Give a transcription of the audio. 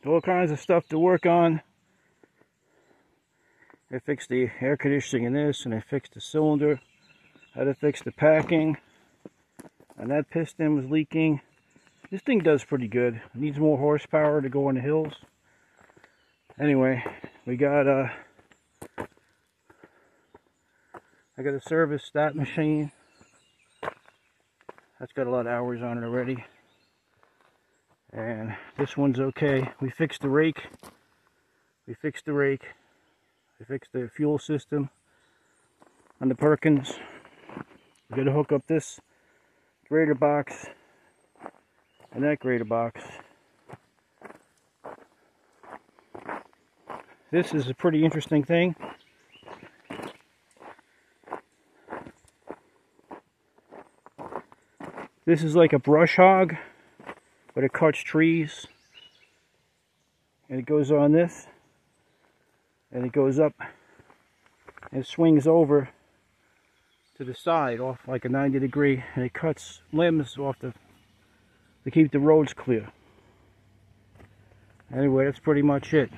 All kinds of stuff to work on. They fixed the air conditioning in this, and they fixed the cylinder. Had to fix the packing, and that piston was leaking. This thing does pretty good. It needs more horsepower to go on the hills. Anyway, I gotta service that machine. That's got a lot of hours on it already. And this one's okay. We fixed the rake. We fixed the fuel system on the Perkins. We gotta hook up this grater box and that grater box. This is a pretty interesting thing. This is like a brush hog, but it cuts trees. And it goes on this, and it goes up and swings over to the side off like a 90-degree, and it cuts limbs off to keep the roads clear. Anyway, that's pretty much it.